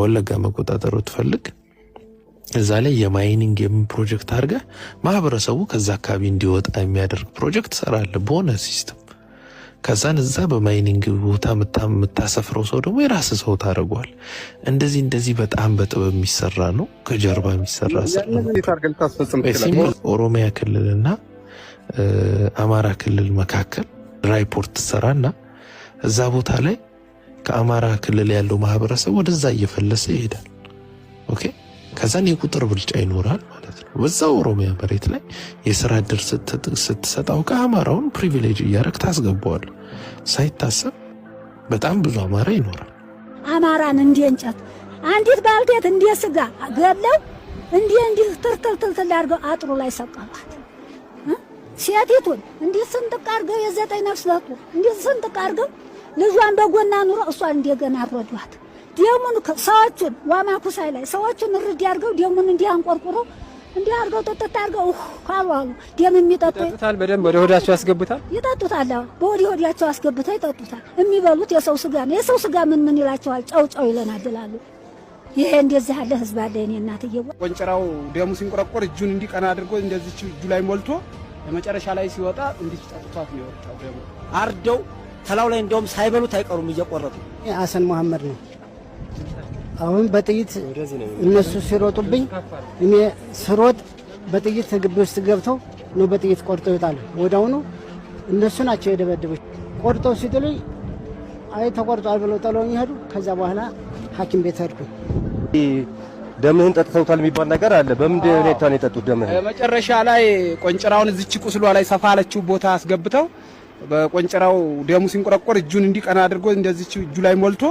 ወለጋ መቆጣጠር ትፈልግ እዛ ላይ የማይኒንግ ፕሮጀክት አድርጋ ማህበረሰቡ ከዛ አካባቢ እንዲወጣ የሚያደርግ ፕሮጀክት ሰራለ በሆነ ሲስተም ከዛን እዛ በማይኒንግ ቦታ መታሰፍረው ሰው ደግሞ የራስ ሰው ታረጋዋል እንደዚህ በጣም በጥበብ የሚሰራ ነው ከጀርባ የሚሰራ ነው ኦሮሚያ ክልልና አማራ ክልል መካከል ራይፖርት ሰራና እዛ ቦታ ላይ ከአማራ ክልል ያለው ማህበረሰብ ወደዛ እየፈለሰ ይሄዳል ኦኬ ከዛን የቁጥር ብልጫ ይኖራል ማለት ነው በዛ ኦሮሚያ መሬት ላይ የሥራ ድር ስትሰጣው ከአማራውን ፕሪቪሌጅ ያረክ ታስገባዋል ሳይታሰብ በጣም ብዙ አማራ ይኖራል አማራን እንደ እንጨት አንዲት ባልቴት እንደ ስጋ ገለው እንደ ትርትል አድርገው አጥሩ ላይ ሰቀሏት ሲያቲቱን እንደ ስንጥቅ አድርገው የዘጠኝ ነፍስ ለጡ እንደ ስንጥቅ አድርገው ልጇን በጎና ኑሮ እሷን እንደገና አረዷት ደሙን ሰዎችን ዋማኩሳይ ላይ ሰዎችን ርድ ያርገው ደሙን እንዲያንቆርቁረው እንዲያርገው ተተታ አርገው ካሏሉ ደም የሚጠጡታል በደም ወደ ሆዳቸው ያስገቡታል ይጠጡታል በወዲ ሆዳቸው አስገብተው ይጠጡታል የሚበሉት የሰው ስጋ ነው የሰው ስጋ ምን ይላቸዋል ጫው ይለናደላሉ ይሄ እንደዚህ ያለ ህዝብ አለ እኔ እናትዬ ቆንጨራው ደሙ ሲንቆረቆር እጁን እንዲቀና አድርጎ እንደዚህ እጁ ላይ ሞልቶ ለመጨረሻ ላይ ሲወጣ እንዲጠጡት ነው የወጣው ደሙ አርደው ተላው ላይ እንደውም ሳይበሉት አይቀሩም እየቆረጡ ሐሰን መሐመድ ነው አሁን በጥይት እነሱ ሲሮጡብኝ እኔ ስሮጥ በጥይት ግቢ ውስጥ ገብተው ነው በጥይት ቆርጠው ይጣሉ ወዳው ነው እነሱ ናቸው የደበደቡኝ ቆርጠው ሲጥሉኝ አይ ተቆርጧል ብለው ጠለውኝ ሄዱ ከዛ በኋላ ሐኪም ቤት ሄድኩ ደምህን ጠጥተውታል የሚባል ነገር አለ በምን ሁኔታ ነው የጠጡት ደምህን መጨረሻ ላይ ቆንጨራውን እዚች ቁስሏ ላይ ሰፋለችው ቦታ አስገብተው በቆንጨራው ደሙ ሲንቆረቆር እጁን እንዲቀና አድርጎ እንደዚህ እጁ ላይ ሞልቶ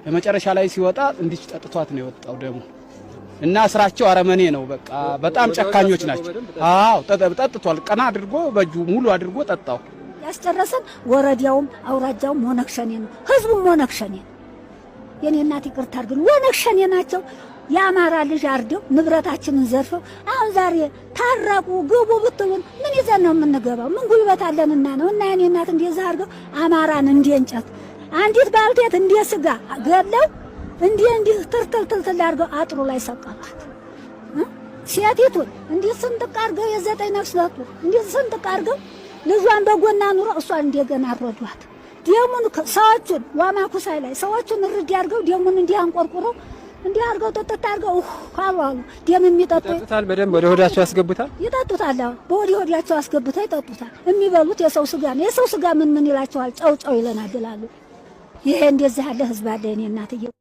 ለመጨረሻ ላይ ሲወጣ እንዲህ ጠጥቷት ነው የወጣው ደሙ እና ስራቸው አረመኔ ነው በቃ በጣም ጨካኞች ናቸው አዎ ጠጥቷል ቀና አድርጎ በእጁ ሙሉ አድርጎ ጠጣው ያስጨረሰን ወረዳውም አውራጃውም ሞነክሸኔ ነው ህዝቡም ሞነክሸኔ የኔ እናት ይቅርታ አድርጉ ሞነክሸኔ ናቸው ያማራ ልጅ አርደው ንብረታችንን ዘርፈው አሁን ዛሬ ታረቁ ግቡ ብትሉን ምን ይዘን ነው የምንገባው ምን ጉልበት አለንና ነው እና የኔ እናት እንደዛ አርገው አማራን እንደ እንጨት አንዲት ባልቴት እንደ ስጋ ገለው እንደ ትርትል አድርገው አጥሩ ላይ ሰቀሏት ሲያቲቱን እንደ ስንጥቅ አድርገው የዘጠኝ ነፍስ ለጡ እንደ ስንጥቅ አድርገው ልጇን በጎና ኑሮ እሷን እንደገና አረዷት ደሙን ሰዎችን ዋማኩሳይ ላይ ሰዎችን ርድ ያርገው ደሙን እንዲያንቆርቁረው እንዲያርገው ተተታ አርገው ካሏሉ ደም የሚጠጡታል በደም ወደ ሆዳቸው ያስገቡታል ይጠጡታል በወዲ ሆዳቸው አስገብተው ይጠጡታል የሚበሉት የሰው ስጋ ነው የሰው ስጋ ምን ይላቸዋል ጫው ይለናደላሉ ይሄ እንደዚህ ያለ ህዝብ አለ እኔ እናትዬ